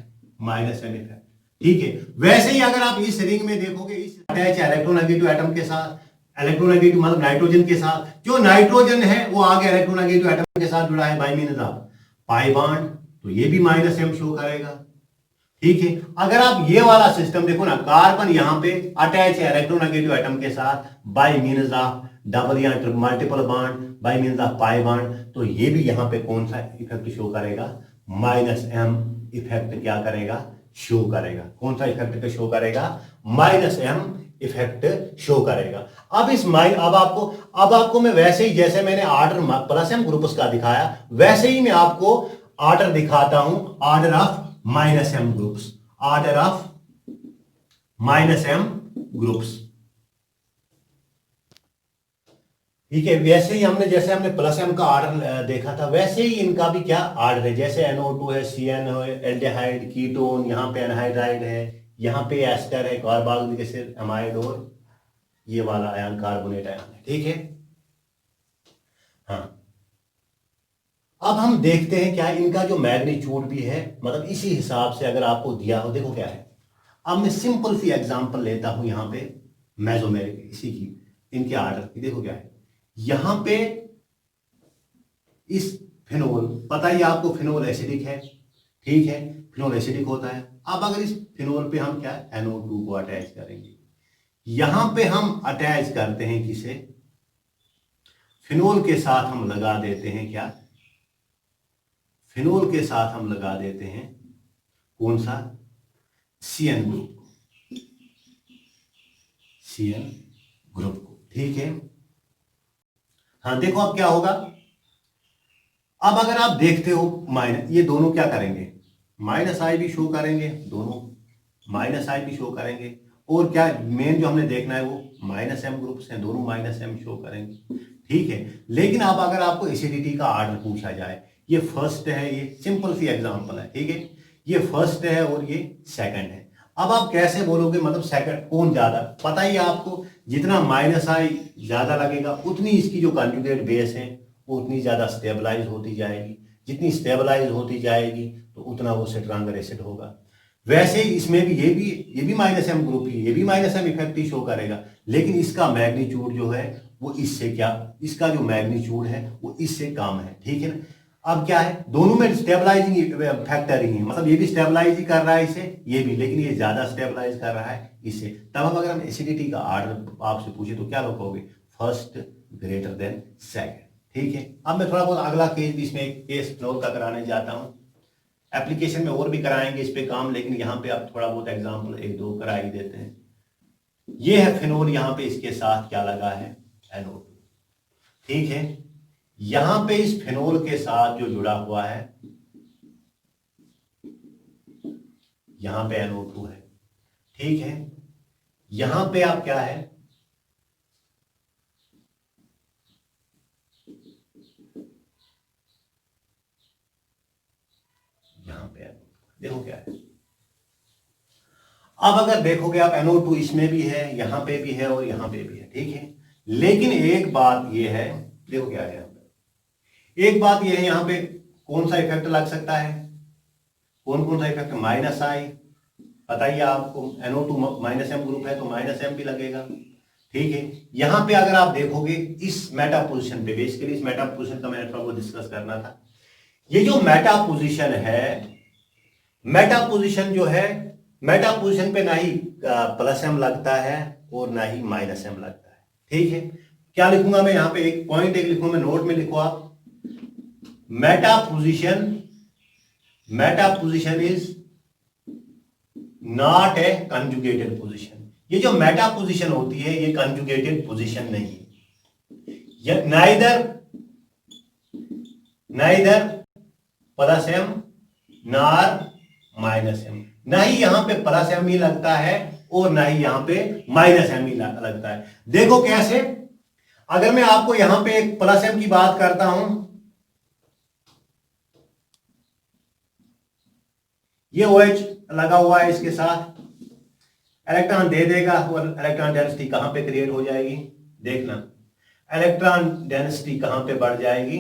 ठीक है, वैसे ही अगर आप इस रिंग में देखोगे, इस अटैच इलेक्ट्रोनेगेटिव एटम के साथ, इलेक्ट्रोनेगेटिव मतलब नाइट्रोजन के साथ, जो नाइट्रोजन है वो आगे इलेक्ट्रोनेगेटिव एटम के साथ जुड़ा है by means of pi bond, तो ये भी माइनस एम शो करेगा। ठीक है, अगर आप ये वाला सिस्टम देखो ना, कार्बन यहां पे अटैच है इलेक्ट्रोनेगेटिव एटम के साथ बाय मींस ऑफ डबल या multiple bond by means of pi bond, तो ये भी यहां पे कौन सा इफेक्ट शो करेगा, माइनस एम इफेक्ट क्या करेगा, शो करेगा। कौन सा इफेक्ट शो करेगा, माइनस एम इफेक्ट शो करेगा। अब आपको मैं वैसे ही, जैसे मैंने ऑर्डर प्लस एम ग्रुप्स का दिखाया, वैसे ही मैं आपको ऑर्डर दिखाता हूं, order of minus M groups, order of minus M groups. ठीक है, वैसे ही जैसे हमने प्लस एम का ऑर्डर देखा था, वैसे ही इनका भी क्या ऑर्डर है, जैसे NO2 है, CN है, एल्डिहाइड, कीटोन, यहाँ पे एनहाइड्राइड है, यहाँ पे एस्टर है, कार्बोक्सिलिक एसिड, अमाइड, और ये वाला आयन कार्बोनेट आयन है। ठीक है, हाँ, अब हम देखते हैं क्या इनका जो मैग्नीट्यूड भी है, मतलब इसी हिसाब से अगर आपको दिया हो, देखो क्या है, अब मैं सिंपल सी एग्जांपल लेता हूं यहां पे मेसोमेरिक, इसी की, इनके ऑर्डर की। देखो क्या है, यहां पे इस फिनोल, पता ही आपको फिनोल एसिडिक है, ठीक है, फिनोल एसिडिक होता है। अब अगर इस फिनोल पे हम क्या NO2 को अटैच करेंगे, यहां पे हम अटैच करते हैं किसे, फिनोल के साथ हम लगा देते हैं क्या, फिनोल के साथ हम लगा देते हैं कौन सा, CN ग्रुप, CN ग्रुप को। ठीक है, हाँ देखो अब क्या होगा, अब अगर आप देखते हो माइनस, ये दोनों क्या करेंगे, माइनस आई भी शो करेंगे, दोनों माइनस आई भी शो करेंगे, और क्या मेन जो हमने देखना है वो माइनस एम ग्रुप्स हैं, दोनों माइनस एम शो करेंगे। ठीक है, लेकिन अब अगर आपको एसिडिटी का ऑर्डर पूछा जाए, ये फर्स्ट है, ये सिंपल सी एग्जांपल है, ठीक है, ये फर्स्ट है और ये सेकंड है। अब आप कैसे बोलोगे, मतलब सेकंड कौन ज्यादा, पता ही है आपको, जितना माइनस आई ज्यादा लगेगा उतनी इसकी जो कंजुगेट बेस है वो उतनी ज्यादा स्टेबलाइज होती जाएगी, जितनी स्टेबलाइज होती जाएगी तो उतना वो स्ट्रॉन्गर एसिड होगा। वैसे इसमें भी ये भी माइनस एम ग्रुप ही, ये भी माइनस एम इफेक्ट ही शो करेगा, लेकिन इसका मैग्नीट्यूड जो है वो इससे क्या, इसका जो मैग्नीट्यूड है वो इससे कम है। ठीक है ना, अब क्या है, दोनों में स्टेबलाइजिंग फैक्टर ही है, मतलब ये भी स्टेबलाइज ही कर रहा है इसे, ये भी, लेकिन ये ज्यादा स्टेबलाइज कर रहा है इससे। तब हम अगर हम एसिडिटी का ऑर्डर आपसे पूछे तो क्या लिखोगे, फर्स्ट ग्रेटर देन सेकंड। ठीक है, अब मैं थोड़ा बहुत अगला केस भी इसमें केस फिनोल का कराने जाता हूं, एप्लीकेशन में और भी कराएंगे इस पे काम, लेकिन यहां पे आप थोड़ा बहुत एग्जांपल एक दो करा ही देते हैं। ये है फिनोल, यहां पे इसके साथ क्या लगा है, NO2। ठीक है, यहां पे इस फिनोल के साथ जो जुड़ा हुआ है, यहां पे NO2 है। ठीक है, यहां पे आप क्या है, यहां पे देखो क्या है, अब अगर देखोगे आप NO2 इसमें भी है, यहां पे भी है और यहां पे भी है। ठीक है, लेकिन एक बात ये है, देखो क्या है यहां पे, एक बात ये है, यहां पे कौन सा इफेक्ट लग सकता है, कौन कौन सा इफेक्ट, माइनस आई, पता ही है आपको, NO2 माइनस एम ग्रुप है तो माइनस एम भी लगेगा। ठीक है, यहां पे अगर आप देखोगे इस मेटा पोजिशन पे, बेसिकली इस मेटा पोजिशन का मैंने थोड़ा बहुत डिस्कस करना था, ये जो मेटा पोजिशन है, मेटा पोजिशन जो है, मेटा पोजिशन पे ना ही प्लस एम लगता है और ना ही माइनस एम लगता है। ठीक है, क्या लिखूंगा मैं यहां पे, एक पॉइंट एक लिखूंगा मैं, नोट में लिखो आप, Meta position is not a conjugated position. ये जो मेटा पोजिशन होती है ये कंजुगेटेड पोजिशन नहीं है, neither plus M nor minus M, ना ही यहां पे प्लस एम ही लगता है और ना ही यहां पे माइनस एम ही लगता है। देखो कैसे, अगर मैं आपको यहां पे एक प्लस एम की बात करता हूं, ये OH लगा हुआ है, इसके साथ इलेक्ट्रॉन दे देगा और इलेक्ट्रॉन डेंसिटी कहां पे क्रिएट हो जाएगी, देखना, इलेक्ट्रॉन डेंसिटी कहां पे बढ़ जाएगी,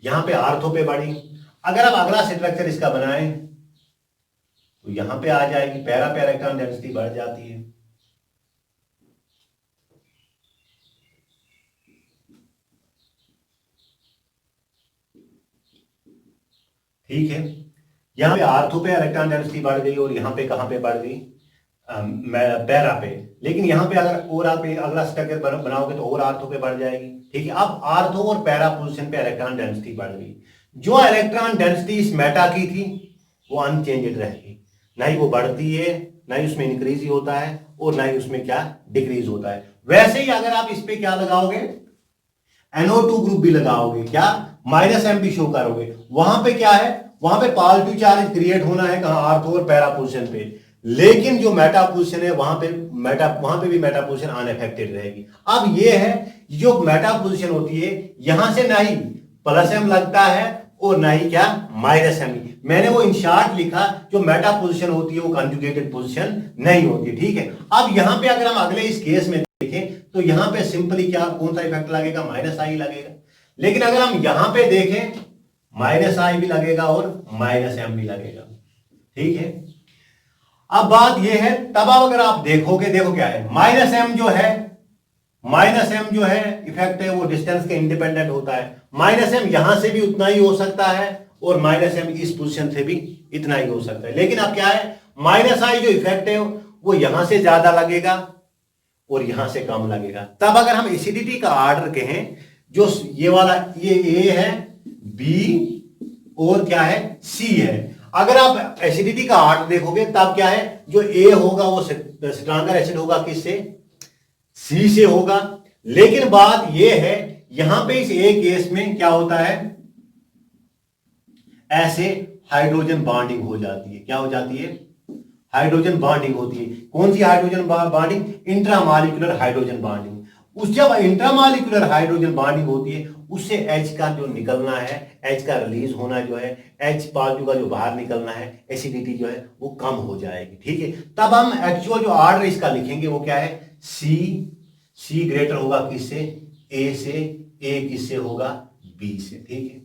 यहां पे आर्थो पे बढ़ी। अगर आप अगला स्ट्रक्चर इसका बनाएं तो यहां पे आ जाएगी, पैरा पे इलेक्ट्रॉन डेंसिटी बढ़ जाती है। ठीक है, यहां पे आर्थो पे इलेक्ट्रॉन डेंसिटी बढ़ गई और यहां पे कहां पे बढ़ गई, पैरा पे, लेकिन यहां पे अगर और आप अगला स्ट्रक्चर बनाओगे तो और आर्थो पे बढ़ जाएगी। ठीक है, अब आर्थो और पैरा पोजीशन पे इलेक्ट्रॉन डेंसिटी बढ़ गई, जो इलेक्ट्रॉन डेंसिटी इस मेटा की थी वो अनचेंज्ड रहेगी, ना ही वो बढ़ती है, ना ही उसमें इंक्रीज ही होता है और ना ही उसमें क्या डिक्रीज होता है। वैसे ही अगर आप इस पे क्या लगाओगे, NO2 ग्रुप भी लगाओगे, क्या माइनस एम भी शो करोगे, वहां पे क्या है, वहां पे पॉजिटिव चार्ज क्रिएट होना है कहां, आर्थो और पैरा पोजीशन पे, लेकिन जो मेटा पोजीशन है वहां पे भी मेटा पोजीशन अनअफेक्टेड रहेगी। अब ये है, जो मेटा पोजीशन होती है यहां से ना ही प्लस एम लगता है और ना ही क्या माइनस एम। मैंने वो इन शॉर्ट लिखा, जो मेटा पोजीशन होती है वो कंजुगेटेड पोजीशन नहीं होती। ठीक है, अब यहां पे अगर हम अगले इस केस में देखें तो यहां पे सिंपली क्या, कौन सा इफेक्ट लगेगा, माइनस आई लगेगा, लेकिन अगर हम यहां पे देखें माइनस आई भी लगेगा और माइनस एम भी लगेगा। ठीक है, अब बात यह है, तब अगर आप देखोगे, देखो क्या है, माइनस एम जो है इफेक्ट है वो डिस्टेंस के इंडिपेंडेंट होता है, माइनस एम यहां से भी उतना ही हो सकता है और माइनस एम इस पोजीशन से भी इतना ही हो सकता है। लेकिन अब क्या है, माइनस आई जो इफेक्ट है वो यहां से ज्यादा लगेगा और यहां से कम लगेगा। तब अगर हम एसिडिटी का ऑर्डर कहें, जो ये वाला ये ए है, बी और क्या है, सी है। अगर आप एसिडिटी का ऑर्डर देखोगे तब क्या है, जो ए होगा वो स्ट्रॉन्गर एसिड होगा किससे, सी से होगा। लेकिन बात ये है यहां पे इस ए केस में क्या होता है, ऐसे हाइड्रोजन बॉन्डिंग हो जाती है। क्या हो जाती है, हाइड्रोजन बॉन्डिंग होती है। कौन सी hydrogen bonding, intramolecular hydrogen bonding. उस जब इंट्रामॉलिक्यूलर हाइड्रोजन बॉन्डिंग होती है उससे H का जो निकलना है, H का रिलीज होना जो है, H पॉजिटिव का जो बाहर निकलना है, एसिडिटी जो है वो कम हो जाएगी। ठीक है, तब हम एक्चुअल जो ऑर्डर इसका लिखेंगे वो क्या है, सी ग्रेटर होगा किससे, ए से, ए किससे होगा, बी से। ठीक है,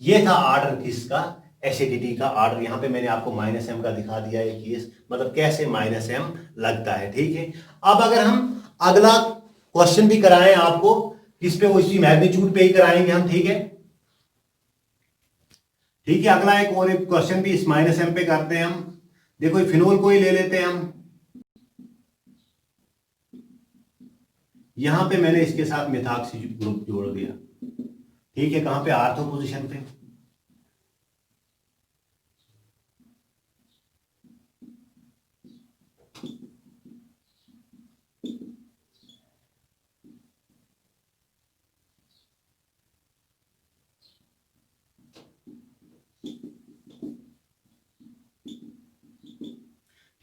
ये था ऑर्डर किसका, एसिडिटी का ऑर्डर। यहां पे मैंने आपको -m का दिखा दिया है केस, मतलब कैसे -m लगता है। ठीक है, अब अगर हम अगला क्वेश्चन भी कराएं आपको, किस पे, वो इसी मैग्नीट्यूड पे ही कराएंगे हम। ठीक है, ठीक है, अगला एक और एक क्वेश्चन भी इस -m पे करते हैं हम। देखो फिनोल को ही ले लेते हैं हम। यहां पे मैंने इसके साथ मिथॉक्सी ग्रुप जोड़ दिया। ठीक है, कहां पे, आर्थो पोजीशन पे।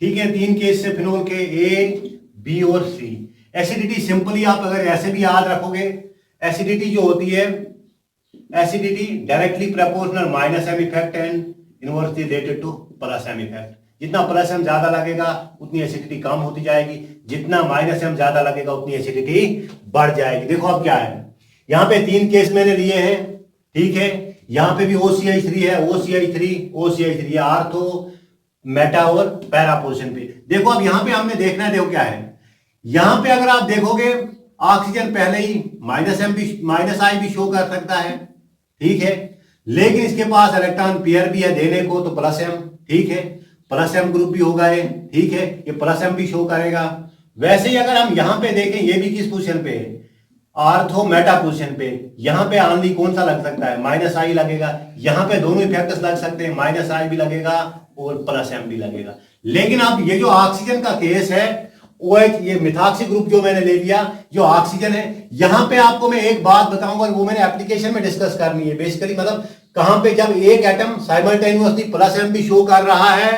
ठीक है, 3 केस से फिनोल के, ए, बी और सी। एसिडिटी सिंपली आप अगर ऐसे भी याद रखोगे, एसिडिटी जो होती है, acidity directly proportional -m effect and inversely related to +m effect. जितना +m ज्यादा लगेगा उतनी एसिडिटी कम होती जाएगी, जितना -m ज्यादा लगेगा उतनी एसिडिटी बढ़ जाएगी। देखो अब क्या है, यहां पे 3 केस मैंने लिए हैं। ठीक है, यहां पे भी OCH3 है, OCH3 आर्थो, मेटा और पैरा पोजीशन पे। देखो अब यहां पे हमने देखना है, देखो क्या है, यहां पे अगर आप देखोगे ऑक्सीजन पहले ही -m भी, -I भी शो कर सकता है। ठीक है, लेकिन इसके पास इलेक्ट्रॉन पेयर भी है देने को, तो +m। ठीक है, +m ग्रुप भी होगा ये। ठीक है, ये +m भी शो करेगा। वैसे ही अगर हम यहां पे देखें, ये भी किस पोजीशन पे है, आर्थो मेटा पोजीशन पे। यहां पे ऑनली कौन सा लग सकता है, -I लगेगा। यहां पे दोनों इफेक्ट्स लग सकते हैं, -I भी लगेगा और +m भी लगेगा। लेकिन अब ये जो ऑक्सीजन का केस है, OH, ये मिथॉक्सी ग्रुप जो मैंने ले लिया, जो ऑक्सीजन है, यहां पे आपको मैं एक बात बताऊंगा, वो मैंने एप्लीकेशन में डिस्कस करनी है बेसिकली। मतलब कहां पे, जब एक एटम साइमल्टेनियसली +m भी शो कर रहा है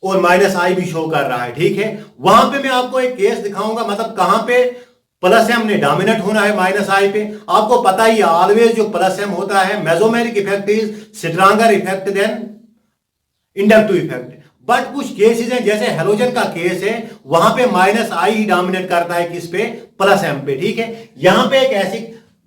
और -I भी शो कर रहा है। ठीक है, वहां पे मैं आपको एक केस दिखाऊंगा, मतलब कहां पे +m ने डोमिनेट होना है -I पे। आपको पता ही ऑलवेज जो +m होता है, mesomeric effect is stronger effect than inductive effect. But कुछ केसेस हैं, जैसे हेलोजन का केस है, वहां पे -I ही डोमिनेट करता है किस पे, +m पे। ठीक है, यहां पे एक ऐसी,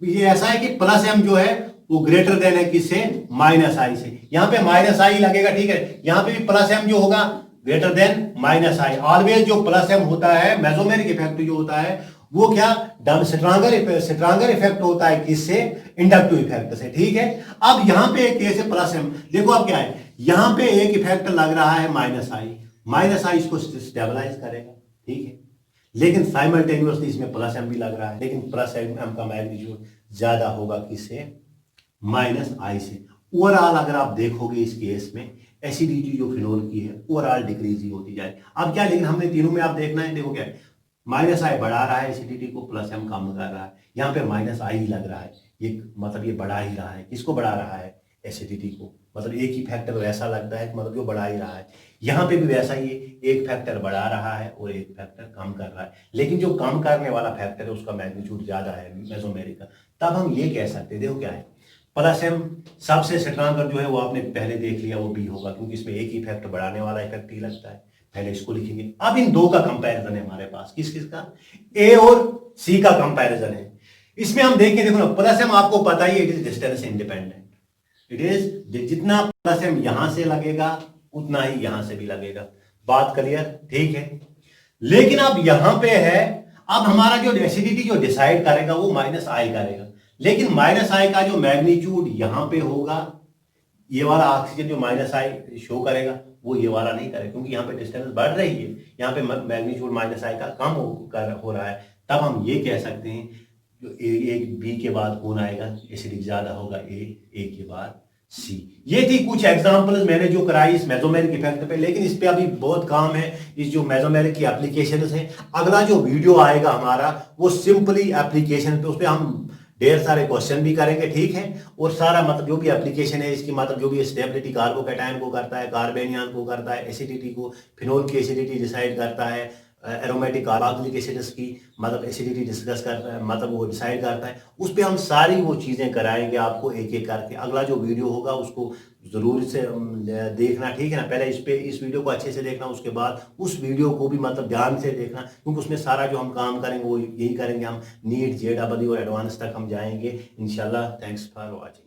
ये ऐसा है कि +m जो है वो ग्रेटर देन है किससे, -I से। यहां पे -I लगेगा। ठीक है, यहां पे भी +m जो होगा ग्रेटर देन -I। ऑलवेज जो +m होता है, मेसोमेरिक इफेक्ट जो होता है, वो क्या, स्ट्रॉन्गर इफेक्ट होता है किससे, इंडक्टिव इफेक्ट से। ठीक है, अब यहां पे एक केस है +m। देखो अब क्या है, यहां पे एक इफेक्ट लग रहा है -I इसको स्टेबलाइज करेगा। ठीक है, लेकिन साइमल्टेनियसली इसमें +m भी लग रहा है, लेकिन +m का मैग्नीट्यूड ज्यादा होगा किससे, -I से। ओवरऑल अगर आप देखोगे इस केस में, एसिडिटी जो फिनोल की है ओवरऑल डिक्रीज ही होती जाए। अब क्या, लेकिन हमने तीनों में आप देखना है, देखो क्या है, -I बढ़ा रहा है एसिडिटी को, +m कम कर रहा है। यहाँ पे -I ही लग रहा है, ये मतलब ये बढ़ा ही रहा है। किसको बढ़ा रहा है, एसिडिटी को। मतलब एक ही फैक्टर वैसा लगता है, मतलब जो बढ़ा ही रहा है। यहाँ पे भी वैसा ही, एक फैक्टर बढ़ा रहा है और एक फैक्टर कम कर रहा है। लेकिन जो कम करने वाला फैक्टर है उसका मैग्नीट्यूड ज्यादा है, मेसोमेरिक का। तब हम ये कह सकते हैं, देखो क्या है, +m सबसे स्ट्रॉन्गर जो है वो आपने पहले देख लिया, वो B होगा, क्योंकि इसमें एक ही इफेक्ट, बढ़ाने वाला इफेक्ट ही लगता है। पहले इसको लिखेंगे। अब इन दो का कंपैरिजन है हमारे पास, किस किस का, A और C का कंपैरिजन है। इसमें हम देखें, देखो ना, +m आपको पता ही, it is distance independent. It is, जितना +m यहां से लगेगा उतना ही यहां से भी लगेगा। बात क्लियर, ठीक है। लेकिन अब यहां पे है, अब हमारा जो एसिडिटी जो डिसाइड करेगा वो -I करेगा। लेकिन -I का जो मैग्नीट्यूड यहां पे होगा, ये वाला ऑक्सीजन जो -I शो करेगा, वो ये वाला नहीं करे, क्योंकि यहाँ पे डिस्टेंस बढ़ रही है, यहाँ पे मैग्नीट्यूड माइनस आई का कम हो रहा है। तब हम ये कह सकते हैं जो एक बी के बाद कौन आएगा, एसिडिक ज्यादा होगा ए के बाद सी। ये थी कुछ एग्जांपल्स मैंने जो कराई इस मेसोमेरिक इफेक्ट पे, लेकिन इस पे अभी बहुत काम है, इस जो मेसोमेरिक की एप्लीकेशंस हैं। अगला जो वीडियो आएगा हमारा वो सिंपली एप्लीकेशन पे, उस पर हम ढेर सारे क्वेश्चन भी करेंगे, ठीक है, और सारा मतलब जो भी एप्लीकेशन है इसकी, मतलब जो भी स्टेबिलिटी कार्बोकैटायन को करता है, कार्बेनियन को करता है, एसिडिटी को, फिनोल की एसिडिटी डिसाइड करता है, एरोमेटिक कार्बोक्सिलिक एसिड्स की मतलब एसिडिटी डिस्कस करता है, मतलब वो डिसाइड करता है। उस पर हम सारी वो चीज़ें कराएंगे आपको एक एक करके। अगला जो वीडियो होगा उसको ज़रूर से देखना, ठीक है ना। पहले इस वीडियो को अच्छे से देखना, उसके बाद उस वीडियो को भी मतलब ध्यान से देखना, क्योंकि उसमें सारा जो हम काम करेंगे वो यही करेंगे, हम नीट JEE और एडवांस तक हम जाएंगे इंशाल्लाह। Thanks for watching.